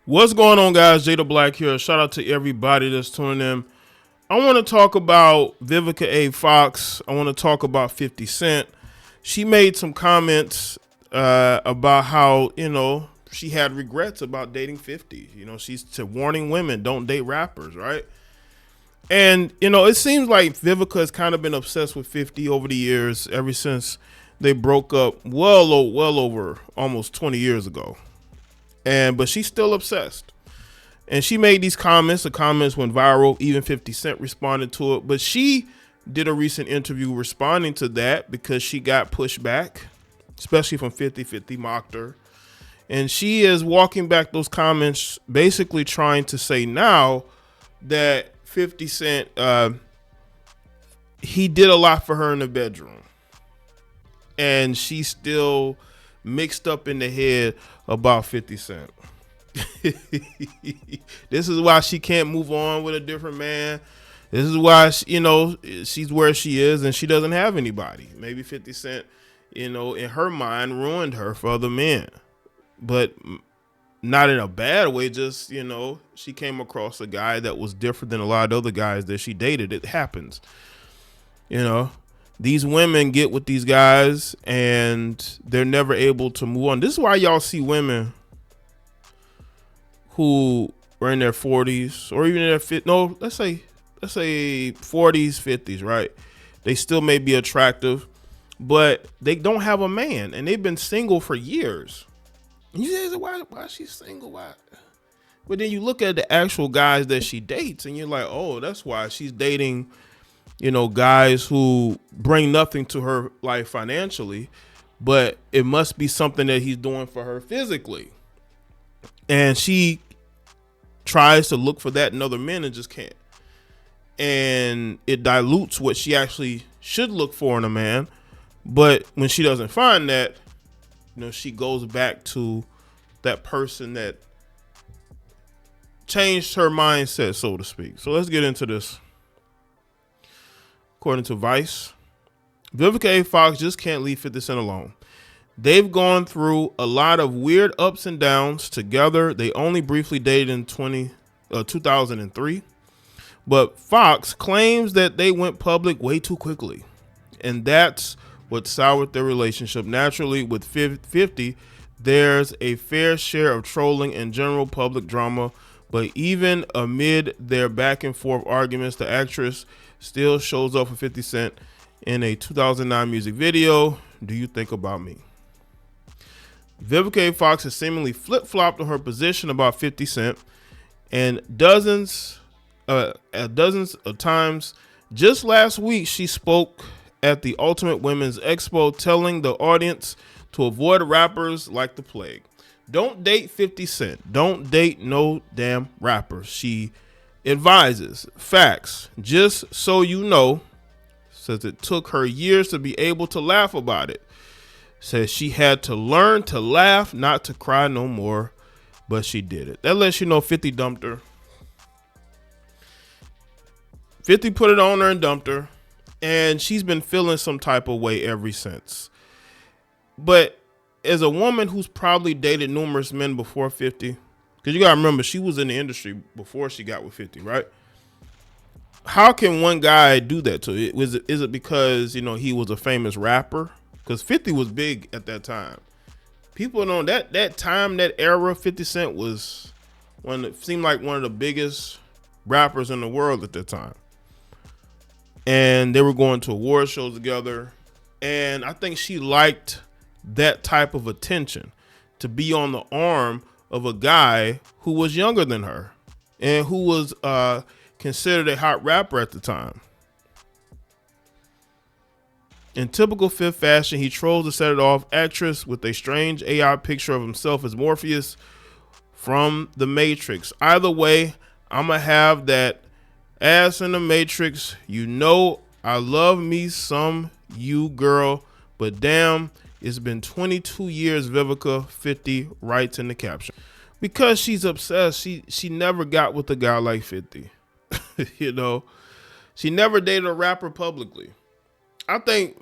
What's going on, guys? Jay the Black here. Shout out to everybody that's tuning in. I want to talk about Vivica A. Fox. I want to talk about 50 Cent. She made some comments about how, she had regrets about dating 50. She's warning women, don't date rappers, right? And, it seems like Vivica has kind of been obsessed with 50 over the years, ever since they broke up well over almost 20 years ago. But she's still obsessed. And she made these comments. The comments went viral. Even 50 Cent responded to it. But she did a recent interview responding to that because she got pushed back, especially from 50. 50 mocked her. And she is walking back those comments, basically trying to say now that 50 Cent, he did a lot for her in the bedroom. And she's still mixed up in the head about 50 Cent. This is why she can't move on with a different man. This is why she's where she is and she doesn't have anybody. Maybe 50 Cent, in her mind, ruined her for other men, but not in a bad way. Just she came across a guy that was different than a lot of other guys that she dated. It happens. These women get with these guys and they're never able to move on. This is why y'all see women who were in their 40s or even in their 50s. No, let's say 40s, 50s, right? They still may be attractive, but they don't have a man and they've been single for years. And you say, why is she single? Why? But then you look at the actual guys that she dates and you're like, oh, that's why she's dating guys who bring nothing to her life financially, but it must be something that he's doing for her physically. And she tries to look for that in other men and just can't. And it dilutes what she actually should look for in a man. But when she doesn't find that, she goes back to that person that changed her mindset, so to speak. So let's get into this. According to Vice, Vivica A. Fox just can't leave 50 Cent alone. They've gone through a lot of weird ups and downs together. They only briefly dated in 2003. But Fox claims that they went public way too quickly. And that's what soured their relationship. Naturally, with 50, there's a fair share of trolling and general public drama. But even amid their back and forth arguments, the actress still shows up for 50 Cent in a 2009 music video, Do You Think About Me? Vivica A. Fox has seemingly flip-flopped on her position about 50 Cent and dozens of times. Just last week, she spoke at the Ultimate Women's Expo, telling the audience to avoid rappers like the plague. Don't date 50 Cent. Don't date no damn rapper. She advises. Facts. Just so you know, says it took her years to be able to laugh about it. Says she had to learn to laugh, not to cry no more, but she did it. That lets you know 50 dumped her. 50 put it on her and dumped her, and she's been feeling some type of way ever since. But as a woman who's probably dated numerous men before 50, because you got to remember, she was in the industry before she got with 50, right? How can one guy do that to you? Is it because, he was a famous rapper? Because 50 was big at that time. People know that time, that era, 50 Cent was seemed like one of the biggest rappers in the world at that time. And they were going to award shows together. And I think she liked that type of attention, to be on the arm of a guy who was younger than her and who was considered a hot rapper at the time. In typical Fifth fashion, he trolls to set it off actress with a strange AI picture of himself as Morpheus from The Matrix. Either way, I'ma have that ass in The Matrix. I love me some you, girl, but damn, it's been 22 years, Vivica. 50 writes in the caption. Because she's obsessed, she never got with a guy like 50. She never dated a rapper publicly. I think,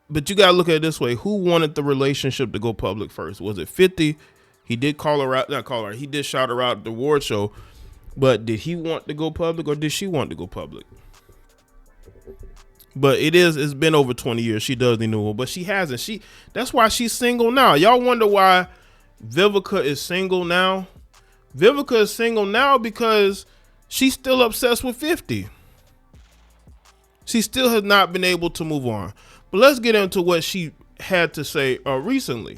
but you got to look at it this way. Who wanted the relationship to go public first? Was it 50 He did call her out, not call her. He did shout her out at the award show, but did he want to go public or did she want to go public? But it's been over 20 years. She does need one, but she hasn't. That's why she's single now. Y'all wonder why Vivica is single now? Vivica is single now because she's still obsessed with 50. She still has not been able to move on. But let's get into what she had to say recently.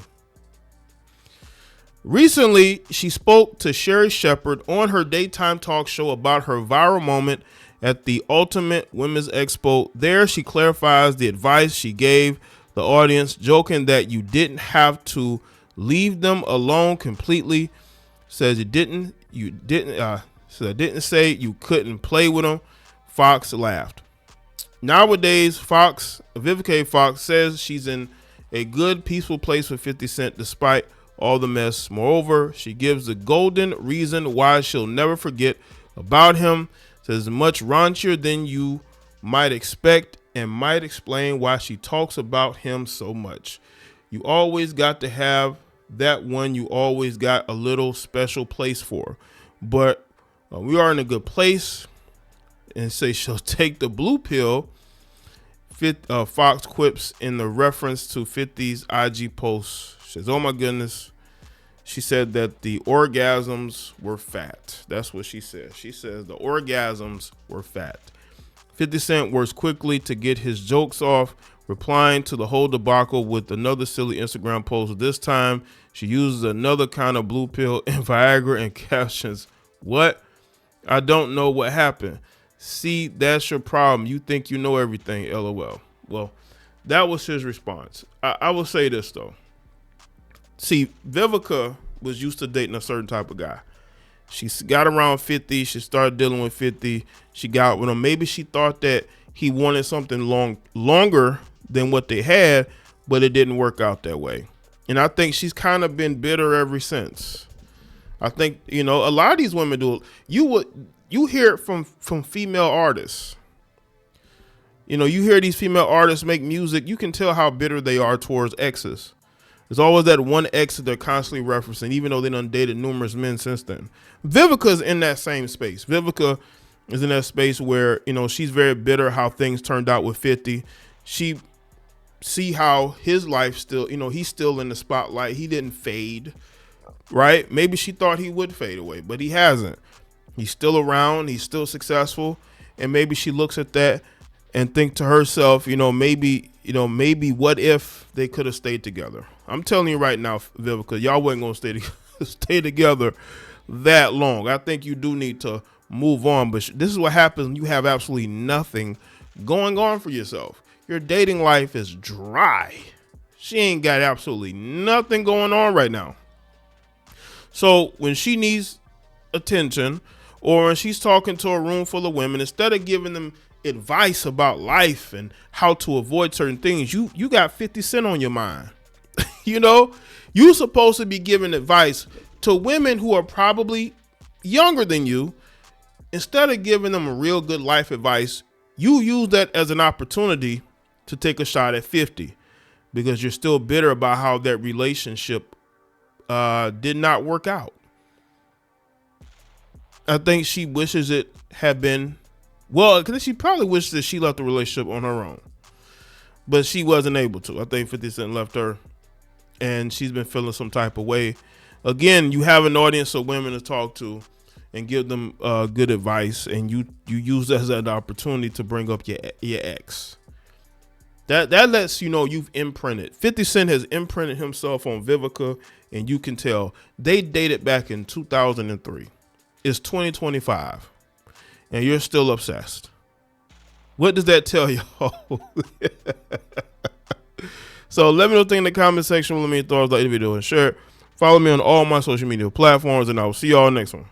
Recently, she spoke to Sherri Shepherd on her daytime talk show about her viral moment at the Ultimate Women's Expo. There, she clarifies the advice she gave the audience, joking that you didn't have to leave them alone completely. Says didn't say you couldn't play with them. Fox laughed. Nowadays, Vivica Fox says she's in a good, peaceful place with 50 Cent despite all the mess. Moreover, she gives the golden reason why she'll never forget about him. Says much raunchier than you might expect and might explain why she talks about him so much. You always got to have that one you always got a little special place for. But we are in a good place. And say she'll take the blue pill. Fox quips in the reference to 50's IG post. She says, oh my goodness. She said that the orgasms were fat. That's what she said. She says the orgasms were fat. 50 Cent works quickly to get his jokes off, replying to the whole debacle with another silly Instagram post. This time, she uses another kind of blue pill and Viagra and captions, what? I don't know what happened. See, that's your problem. You think you know everything, LOL. Well, that was his response. I will say this, though. See, Vivica was used to dating a certain type of guy. She got around 50. She started dealing with 50. She got with him. Maybe she thought that he wanted something longer than what they had, but it didn't work out that way. And I think she's kind of been bitter ever since. I think, a lot of these women do it. You hear it from female artists. You hear these female artists make music. You can tell how bitter they are towards exes. There's always that one ex that they're constantly referencing, even though they done dated numerous men since then. Vivica's in that same space. Vivica is in that space where, she's very bitter how things turned out with 50. She see how his life still, he's still in the spotlight. He didn't fade, right? Maybe she thought he would fade away, but he hasn't. He's still around. He's still successful. And maybe she looks at that and think to herself, maybe what if they could have stayed together? I'm telling you right now, Vivica, y'all wasn't going to stay together that long. I think you do need to move on. But this is what happens when you have absolutely nothing going on for yourself. Your dating life is dry. She ain't got absolutely nothing going on right now. So when she needs attention or when she's talking to a room full of women, instead of giving them advice about life and how to avoid certain things, you got 50 Cent on your mind. You're supposed to be giving advice to women who are probably younger than you. Instead of giving them a real good life advice, you use that as an opportunity to take a shot at 50 because you're still bitter about how that relationship did not work out. I think she wishes it had been, because she probably wishes that she left the relationship on her own, but she wasn't able to. I think 50 Cent left her and she's been feeling some type of way. Again, you have an audience of women to talk to and give them good advice, and you use that as an opportunity to bring up your ex. That lets you know you've imprinted. 50 Cent has imprinted himself on Vivica, and you can tell they dated back in 2003. It's 2025, and you're still obsessed. What does that tell y'all? So let me know in the comment section. Let me know your thoughts, like the video, and share it. Follow me on all my social media platforms, and I will see y'all next one.